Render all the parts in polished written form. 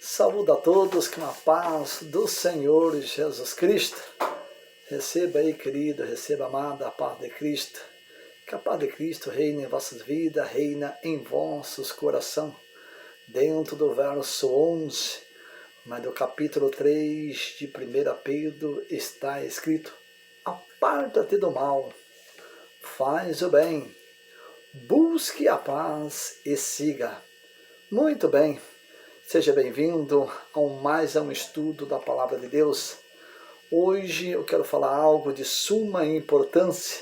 Saúdo a todos com a paz do Senhor Jesus Cristo. Receba aí, querido, receba, amada, a paz de Cristo. Que a paz de Cristo reine em vossas vidas, reina em vossos corações. Dentro do verso 11, mas do capítulo 3 de 1 Pedro está escrito: aparta-te do mal, faz o bem, busque a paz e siga. Muito bem. Seja bem-vindo a mais um estudo da Palavra de Deus. Hoje eu quero falar algo de suma importância.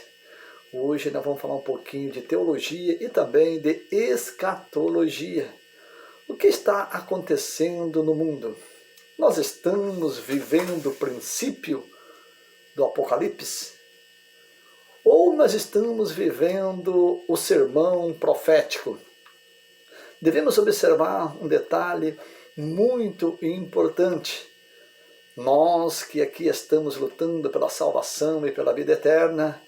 Hoje nós vamos falar um pouquinho de teologia e também de escatologia. O que está acontecendo no mundo? Nós estamos vivendo o princípio do Apocalipse? Ou nós estamos vivendo o sermão profético? Devemos observar um detalhe muito importante. Nós que aqui estamos lutando pela salvação e pela vida eterna,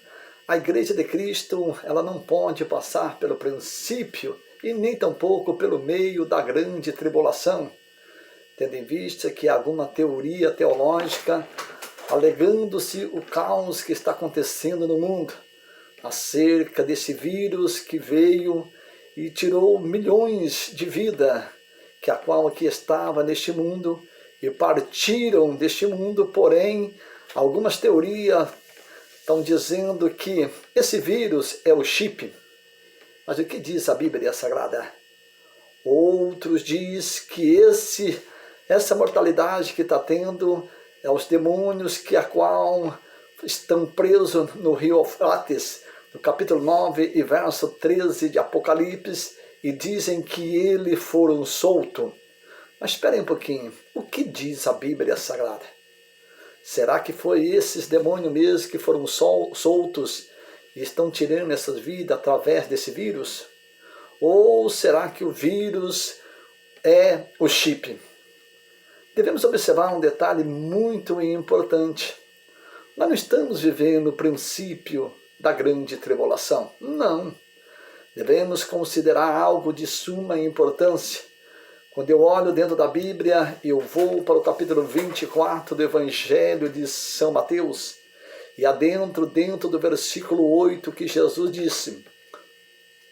a Igreja de Cristo, ela não pode passar pelo princípio e nem tampouco pelo meio da grande tribulação, tendo em vista que há alguma teoria teológica alegando-se o caos que está acontecendo no mundo, acerca desse vírus que veio e tirou milhões de vidas, que a qual aqui estava neste mundo, e partiram deste mundo. Porém, algumas teorias estão dizendo que esse vírus é o chip. Mas o que diz a Bíblia Sagrada? Outros diz que essa mortalidade que está tendo é os demônios que a qual estão presos no rio Eufrates, no capítulo 9 e verso 13 de Apocalipse, e dizem que eles foram soltos. Mas esperem um pouquinho, o que diz a Bíblia Sagrada? Será que foi esses demônios mesmo que foram soltos e estão tirando essas vidas através desse vírus? Ou será que o vírus é o chip? Devemos observar um detalhe muito importante. Nós não estamos vivendo o princípio da grande tribulação. Não. Devemos considerar algo de suma importância. Quando eu olho dentro da Bíblia e eu vou para o capítulo 24 do Evangelho de São Mateus, e adentro dentro do versículo 8 que Jesus disse: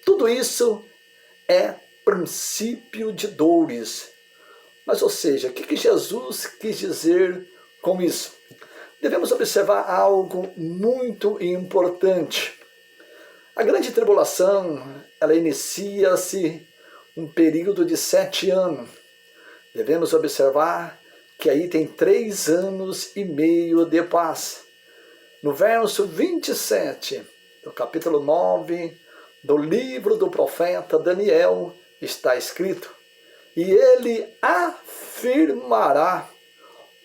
tudo isso é princípio de dores. Mas, ou seja, o que Jesus quis dizer com isso? Devemos observar algo muito importante. A grande tribulação, ela inicia-se um período de 7 anos. Devemos observar que aí tem 3 anos e meio de paz. No verso 27 do capítulo 9 do livro do profeta Daniel está escrito: e ele afirmará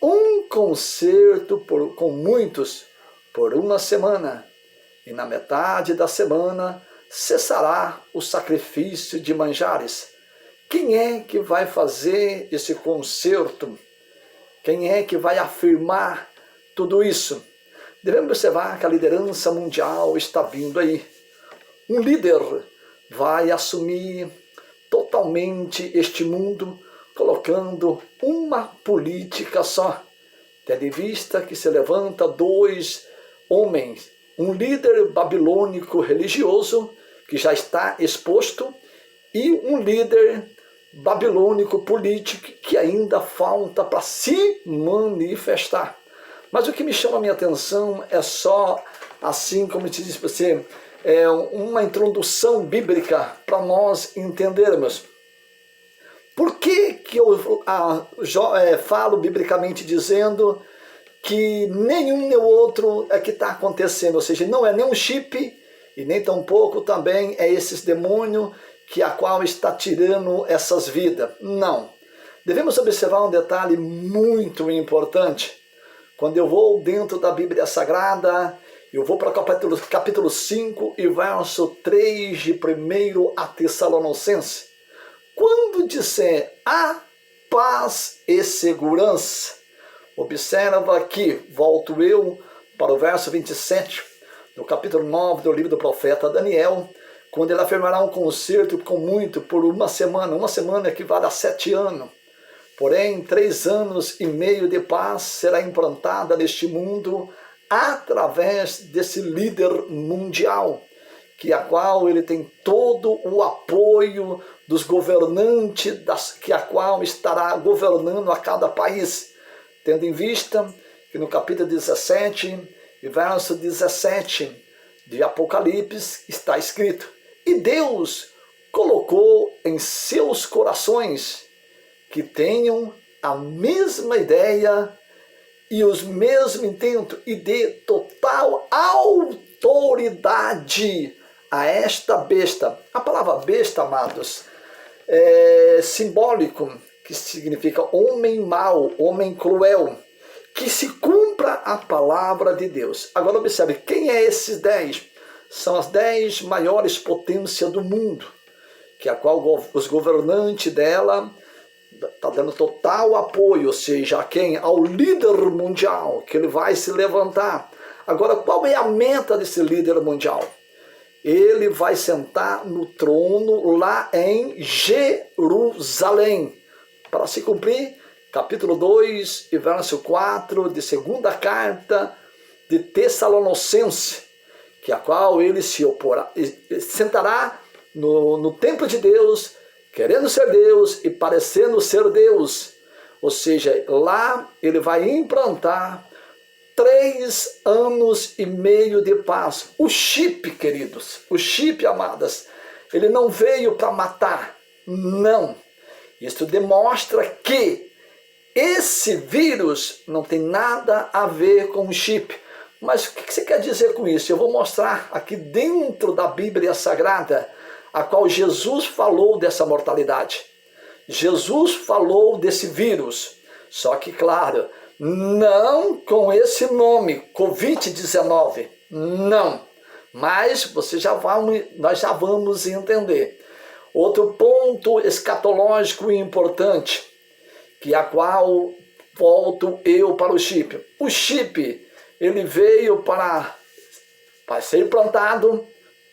um concerto com muitos por 1 semana, e na metade da semana cessará o sacrifício de manjares. Quem é que vai fazer esse concerto? Quem é que vai afirmar tudo isso? Devemos observar que a liderança mundial está vindo aí. Um líder vai assumir totalmente este mundo, colocando uma política só, tendo em vista que se levanta 2 homens, um líder babilônico religioso, que já está exposto, e um líder babilônico político, que ainda falta para se manifestar. Mas o que me chama a minha atenção é só, assim como te disse para você, uma introdução bíblica para nós entendermos. Por que eu falo biblicamente dizendo que nenhum nem outro é que está acontecendo? Ou seja, não é nem um chip e nem tampouco também é esses demônios que a qual está tirando essas vidas. Não. Devemos observar um detalhe muito importante. Quando eu vou dentro da Bíblia Sagrada, eu vou para o capítulo 5 e verso 3 de 1 a Tessalonicenses. Quando disser a paz e segurança, observa aqui, volto eu para o verso 27, do capítulo 9 do livro do profeta Daniel, quando ele afirmará um concerto com muito por 1 semana. 1 semana equivale a 7 anos. Porém, 3 anos e meio de paz será implantada neste mundo através desse líder mundial, a qual ele tem todo o apoio dos governantes, a qual estará governando a cada país, tendo em vista que no capítulo 17 e verso 17 de Apocalipse está escrito: e Deus colocou em seus corações que tenham a mesma ideia e os mesmos intentos, e dê total autoridade a esta besta. A palavra besta, amados, é simbólico, que significa homem mau, homem cruel, que se cumpra a palavra de Deus. Agora observe, quem é esses 10? São as 10 maiores potências do mundo, que a qual os governantes dela está dando total apoio, ou seja, a quem? Ao líder mundial, que ele vai se levantar. Agora, qual é a meta desse líder mundial? Ele vai sentar no trono lá em Jerusalém, para se cumprir capítulo 2 e verso 4 de segunda carta de Tessalonicenses, que a qual ele se oporá, sentará no templo de Deus, querendo ser Deus e parecendo ser Deus. Ou seja, lá ele vai implantar 3 anos e meio de paz. O chip, queridos, o chip, amadas, ele não veio para matar, não. Isso demonstra que esse vírus não tem nada a ver com o chip. Mas o que você quer dizer com isso? Eu vou mostrar aqui dentro da Bíblia Sagrada, a qual Jesus falou dessa mortalidade. Jesus falou desse vírus, só que, claro, não com esse nome, Covid-19, não. Mas nós já vamos entender. Outro ponto escatológico e importante, que a qual volto eu para o chip. O chip, ele veio para ser implantado,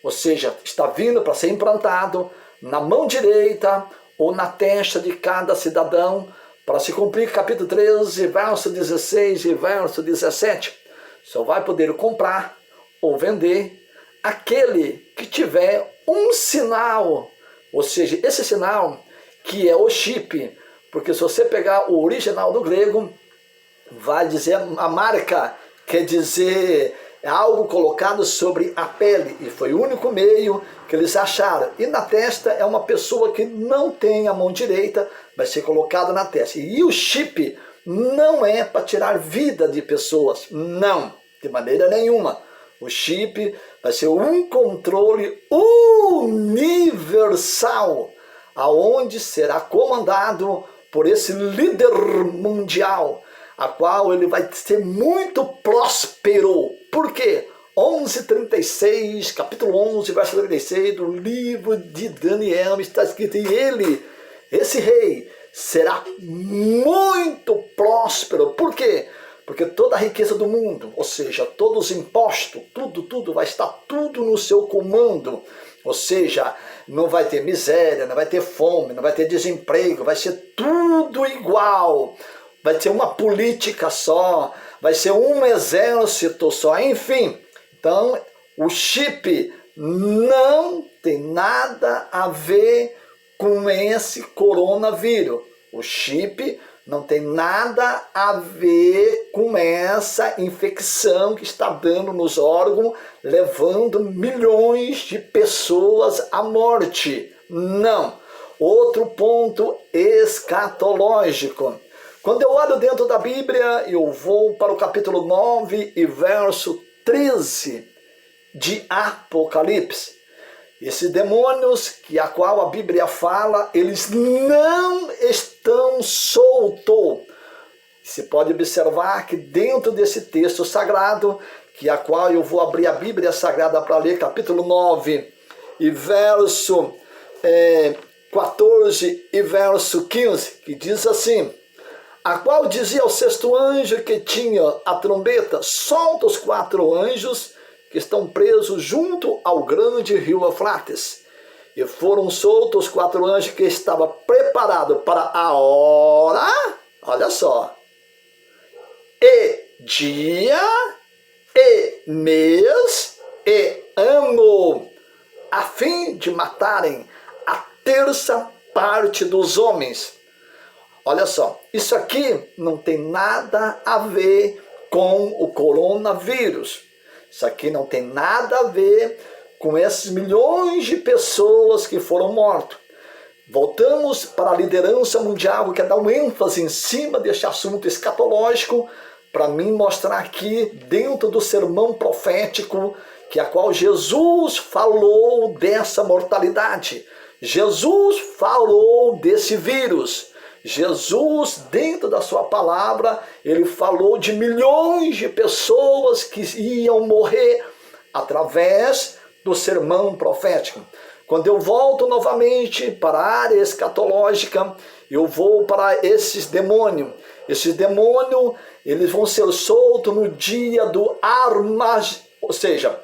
ou seja, está vindo para ser implantado na mão direita ou na testa de cada cidadão, para se cumprir capítulo 13, verso 16 e verso 17. Só vai poder comprar ou vender aquele que tiver um sinal, ou seja, esse sinal que é o chip, porque se você pegar o original do grego, vai dizer a marca, quer dizer algo colocado sobre a pele, e foi o único meio que eles acharam. E na testa é uma pessoa que não tem a mão direita, vai ser colocado na testa. E o chip não é para tirar vida de pessoas, não, de maneira nenhuma. O chip vai ser um controle universal, aonde será comandado por esse líder mundial, a qual ele vai ser muito próspero. Por quê? 11:36, capítulo 11, verso 36 do livro de Daniel, está escrito: e ele, esse rei, será muito próspero. Por quê? Porque toda a riqueza do mundo, ou seja, todos os impostos, tudo vai estar tudo no seu comando. Ou seja, não vai ter miséria, não vai ter fome, não vai ter desemprego, vai ser tudo igual. Vai ser uma política só, vai ser um exército só, enfim. Então, o chip não tem nada a ver com esse coronavírus. O chip não tem nada a ver com essa infecção que está dando nos órgãos, levando milhões de pessoas à morte. Não. Outro ponto escatológico. Quando eu olho dentro da Bíblia, eu vou para o capítulo 9 e verso 13 de Apocalipse. Esses demônios, a qual a Bíblia fala, eles não estão soltos. Você pode observar que dentro desse texto sagrado, a qual eu vou abrir a Bíblia Sagrada para ler, capítulo 9 e verso 14 e verso 15, que diz assim: a qual dizia ao 6º anjo que tinha a trombeta: solta os 4 anjos que estão presos junto ao grande rio Eufrates. E foram soltos 4 anjos que estavam preparados para a hora, olha só, e dia, e mês, e ano, a fim de matarem a terça parte dos homens. Olha só, isso aqui não tem nada a ver com o coronavírus. Isso aqui não tem nada a ver com esses milhões de pessoas que foram mortas. Voltamos para a liderança mundial, que quer dar um ênfase em cima deste assunto escatológico, para mim mostrar aqui dentro do sermão profético, que a qual Jesus falou dessa mortalidade. Jesus falou desse vírus. Jesus, dentro da sua palavra, ele falou de milhões de pessoas que iam morrer através do sermão profético. Quando eu volto novamente para a área escatológica, eu vou para esses demônios. Esses demônios, eles vão ser soltos no dia do Armagedon, ou seja,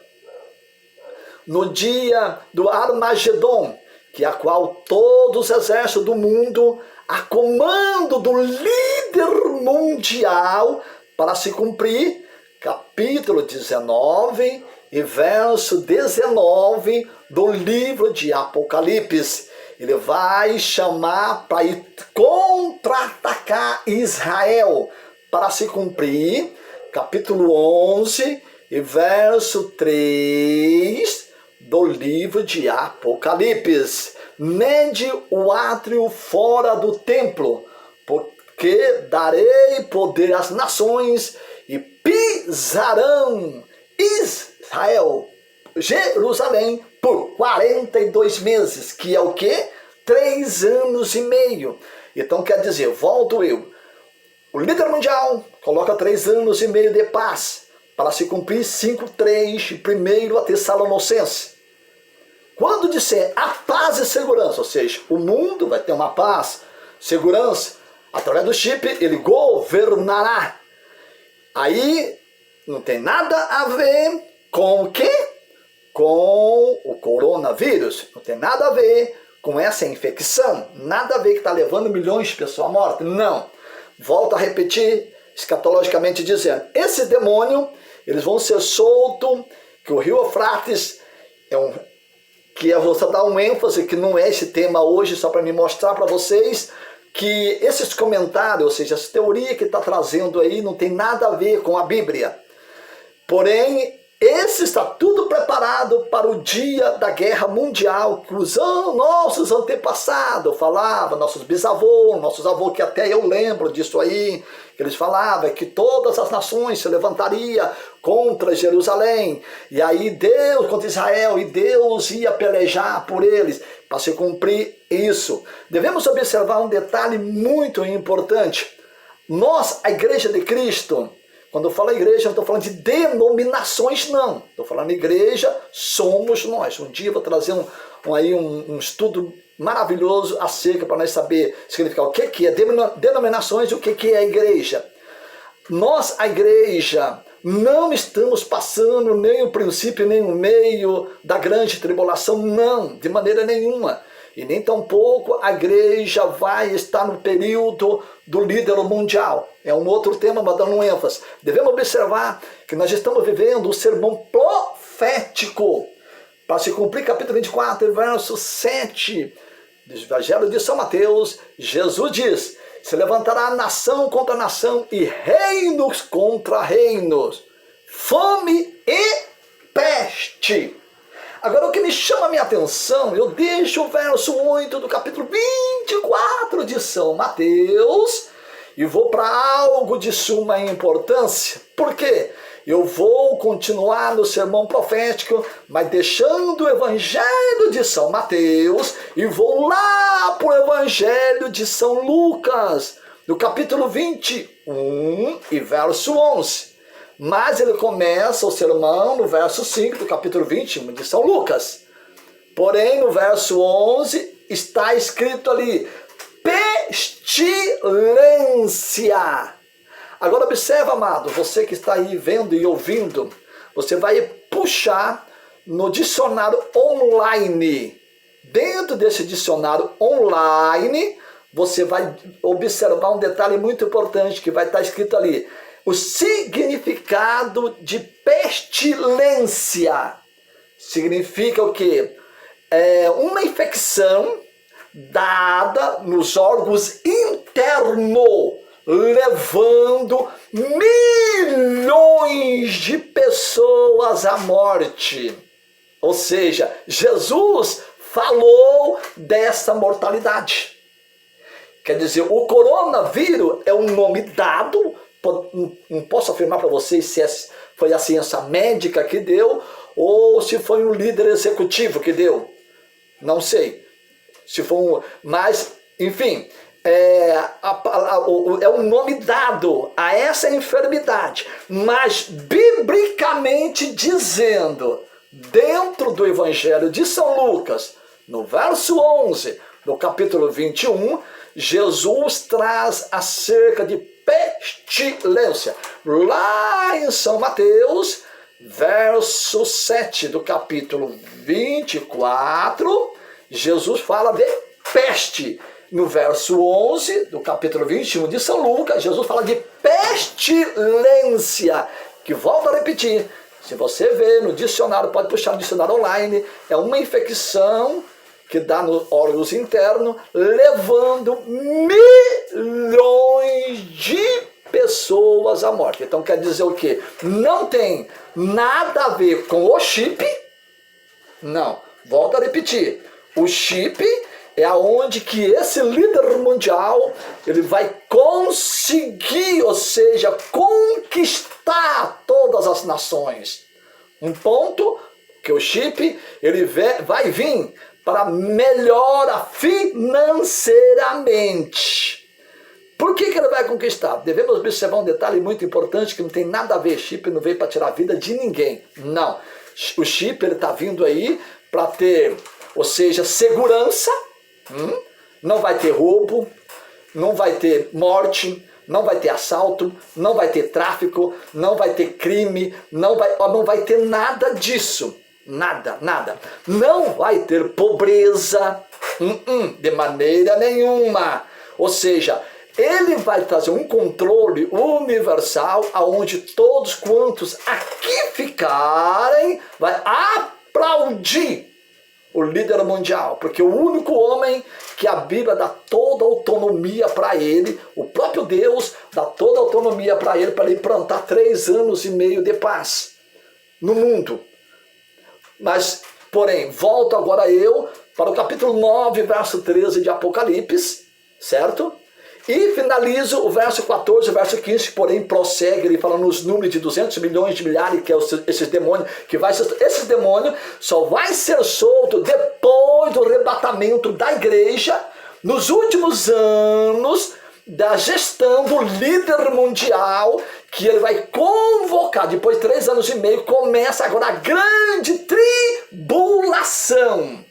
no dia do Armagedon, que é a qual todos os exércitos do mundo, a comando do líder mundial, para se cumprir, capítulo 19 e verso 19 do livro de Apocalipse. Ele vai chamar para ir contra-atacar Israel, para se cumprir, capítulo 11 e verso 3 do livro de Apocalipse. Mede o átrio fora do templo, porque darei poder às nações e pisarão Israel, Jerusalém, por 42 meses, que é o quê? 3 anos e meio. Então quer dizer, volto eu, o líder mundial coloca 3 anos e meio de paz, para se cumprir 5:3 de 1 Tessalonicenses. Quando disser a paz e segurança, ou seja, o mundo vai ter uma paz, segurança, através do chip, ele governará. Aí não tem nada a ver com o quê? Com o coronavírus. Não tem nada a ver com essa infecção. Nada a ver que está levando milhões de pessoas à morte. Não. Volto a repetir, escatologicamente dizendo, esse demônio, eles vão ser soltos, que o rio Eufrates que eu vou só dar um ênfase, que não é esse tema hoje, só para me mostrar para vocês que esses comentários, ou seja, essa teoria que está trazendo aí não tem nada a ver com a Bíblia. Porém, esse está tudo preparado para o dia da guerra mundial, que os nossos antepassados falavam, nossos bisavôs, nossos avôs, que até eu lembro disso aí, que eles falavam que todas as nações se levantariam contra Jerusalém, e aí Deus contra Israel, e Deus ia pelejar por eles, para se cumprir isso. Devemos observar um detalhe muito importante. Nós, a Igreja de Cristo, quando eu falo igreja, não estou falando de denominações, não. Estou falando igreja, somos nós. Um dia eu vou trazer um estudo maravilhoso acerca para nós saber significar o que é denominações e o que é a igreja. Nós, a igreja, não estamos passando nem o princípio, nem o meio da grande tribulação, não, de maneira nenhuma. E nem tampouco a igreja vai estar no período do líder mundial. É um outro tema, mas dando um ênfase. Devemos observar que nós estamos vivendo o sermão profético. Para se cumprir capítulo 24, verso 7 do Evangelho de São Mateus, Jesus diz, se levantará nação contra nação e reinos contra reinos, fome e peste. Agora, o que me chama a minha atenção, eu deixo o verso 8 do capítulo 24 de São Mateus e vou para algo de suma importância. Por quê? Eu vou continuar no sermão profético, mas deixando o Evangelho de São Mateus e vou lá para o Evangelho de São Lucas, no capítulo 21 e verso 11. Mas ele começa o sermão no verso 5 do capítulo 21 de São Lucas. Porém, no verso 11 está escrito ali, pestilência. Agora observa, amado, você que está aí vendo e ouvindo, você vai puxar no dicionário online Dentro desse dicionário online, você vai observar um detalhe muito importante que vai estar escrito ali. O significado de pestilência significa o quê? É uma infecção dada nos órgãos internos, levando milhões de pessoas à morte. Ou seja, Jesus falou dessa mortalidade. Quer dizer, o coronavírus é um nome dado, não posso afirmar para vocês se foi a ciência médica que deu ou se foi um líder executivo que deu. Não sei. Se for mas, enfim, é um nome dado a essa enfermidade. Mas, biblicamente dizendo, dentro do Evangelho de São Lucas, no verso 11, no capítulo 21, Jesus traz acerca de pestilência. Lá em São Mateus, verso 7 do capítulo 24, Jesus fala de peste. No verso 11 do capítulo 21 de São Lucas, Jesus fala de pestilência, que volto a repetir, se você vê no dicionário, pode puxar no dicionário online, é uma infecção que dá nos órgãos internos, levando milhões de pessoas à morte. Então quer dizer o quê? Não tem nada a ver com o chip. Não, volto a repetir. O chip é aonde que esse líder mundial ele vai conseguir, ou seja, conquistar todas as nações. Um ponto que o chip ele vai vir para melhorar financeiramente. Por que ele vai conquistar? Devemos observar um detalhe muito importante que não tem nada a ver. Chip não veio para tirar a vida de ninguém. Não. O chip está vindo aí para ter, ou seja, segurança. Não vai ter roubo, não vai ter morte, não vai ter assalto, não vai ter tráfico, não vai ter crime, não vai ter nada disso. Nada, nada. Não vai ter pobreza, de maneira nenhuma. Ou seja, ele vai trazer um controle universal aonde todos quantos aqui ficarem vai aplaudir o líder mundial, porque o único homem que a Bíblia dá toda a autonomia para ele, o próprio Deus dá toda a autonomia para ele implantar 3 anos e meio de paz no mundo. Mas, porém, volto agora eu para o capítulo 9, verso 13 de Apocalipse, certo? E finalizo o verso 14, o verso 15, porém prossegue, ele fala nos números de 200 milhões de milhares, que é esses demônios, esses demônios só vai ser solto depois do arrebatamento da igreja, nos últimos anos da gestão do líder mundial, que ele vai convocar, depois de 3 anos e meio, começa agora a grande tribulação.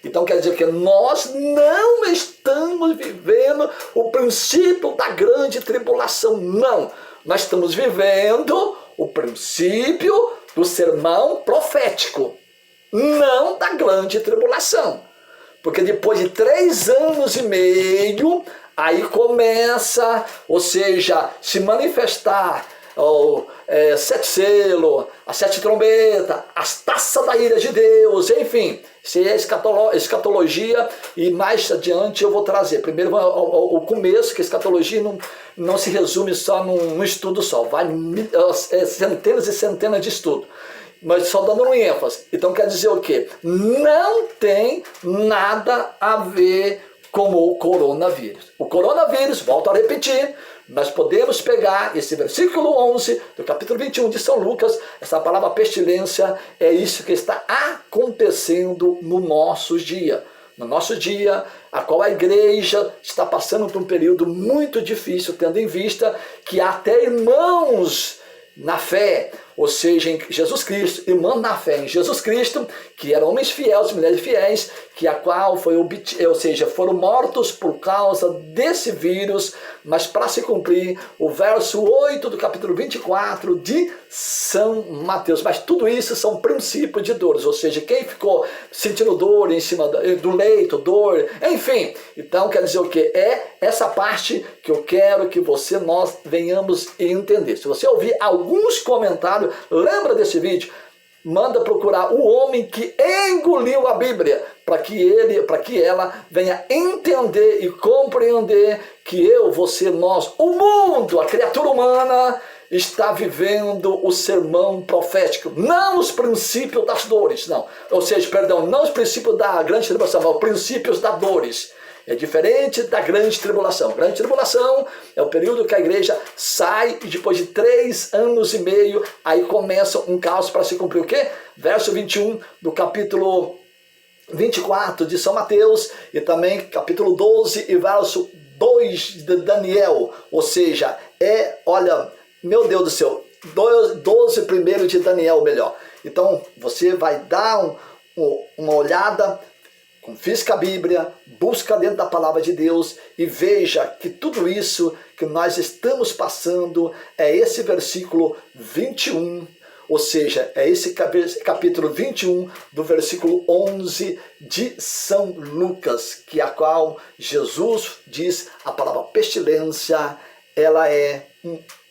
Então quer dizer que nós não estamos vivendo o princípio da grande tribulação, não. Nós estamos vivendo o princípio do sermão profético, não da grande tribulação. Porque depois de 3 anos e meio, aí começa, ou seja, se manifestar o 7 selos, as 7 trombetas, as taças da ira de Deus, enfim, isso é escatologia, e mais adiante eu vou trazer. Primeiro o começo, que a escatologia não se resume só num estudo só, vai centenas e centenas de estudos, mas só dando um ênfase. Então quer dizer o quê? Não tem nada a ver com o coronavírus. O coronavírus, volto a repetir, nós podemos pegar esse versículo 11 do capítulo 21 de São Lucas, essa palavra pestilência, é isso que está acontecendo no nosso dia. No nosso dia, a qual a igreja está passando por um período muito difícil, tendo em vista que há até irmãos na fé, ou seja, em Jesus Cristo, irmão na fé em Jesus Cristo, que eram homens fiéis, mulheres fiéis, que a qual foi ou seja, foram mortos por causa desse vírus, mas para se cumprir o verso 8 do capítulo 24 de São Mateus. Mas tudo isso são princípios de dores, ou seja, quem ficou sentindo dor em cima do leito, dor, enfim. Então quer dizer o que? É essa parte que eu quero que nós venhamos entender. Se você ouvir alguns comentários, lembra desse vídeo? Manda procurar o homem que engoliu a Bíblia, para que ela venha entender e compreender que eu, você, nós, o mundo, a criatura humana, está vivendo o sermão profético, não os princípios das dores, não. Ou seja, perdão, não os princípios da grande tribulação, mas os princípios das dores. É diferente da grande tribulação. A grande tribulação é o período que a igreja sai e depois de 3 anos e meio, aí começa um caos para se cumprir o quê? Verso 21 do capítulo 24 de São Mateus e também capítulo 12 e verso 2 de Daniel. Ou seja, olha, meu Deus do céu, 12 primeiro de Daniel melhor. Então você vai dar uma olhada, confisca a Bíblia, busca dentro da palavra de Deus e veja que tudo isso que nós estamos passando é esse versículo 21, ou seja, é esse capítulo 21 do versículo 11 de São Lucas, que a qual Jesus diz a palavra pestilência, ela é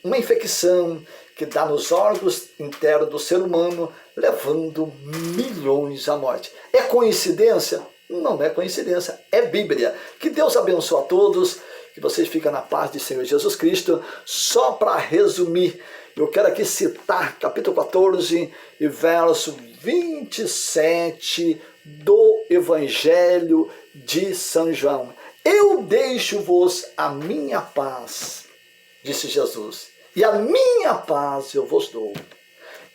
uma infecção que dá nos órgãos internos do ser humano, levando milhões à morte. É coincidência? Não é coincidência, é Bíblia. Que Deus abençoe a todos, que vocês fiquem na paz de Senhor Jesus Cristo. Só para resumir, eu quero aqui citar capítulo 14 e verso 27 do Evangelho de São João. Eu deixo-vos a minha paz, disse Jesus, e a minha paz eu vos dou.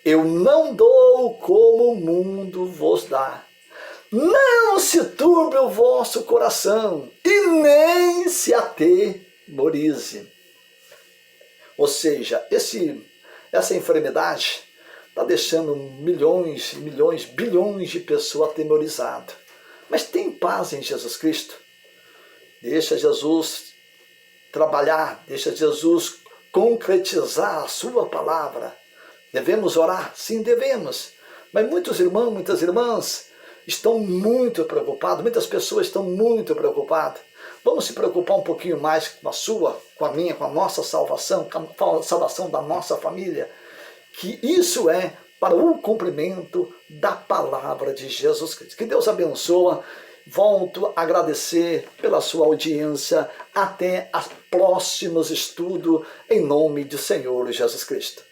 Eu não dou como o mundo vos dá. Não se turbe o vosso coração e nem se atemorize. Ou seja, essa enfermidade está deixando milhões, bilhões de pessoas atemorizadas. Mas tem paz em Jesus Cristo. Deixa Jesus trabalhar, deixa Jesus concretizar a sua palavra. Devemos orar? Sim, devemos. Mas muitos irmãos, muitas irmãs estão muito preocupados, muitas pessoas estão muito preocupadas. Vamos se preocupar um pouquinho mais com a sua, com a minha, com a nossa salvação, com a salvação da nossa família, que isso é para o cumprimento da palavra de Jesus Cristo. Que Deus abençoe. Volto a agradecer pela sua audiência. Até os próximos estudos, em nome do Senhor Jesus Cristo.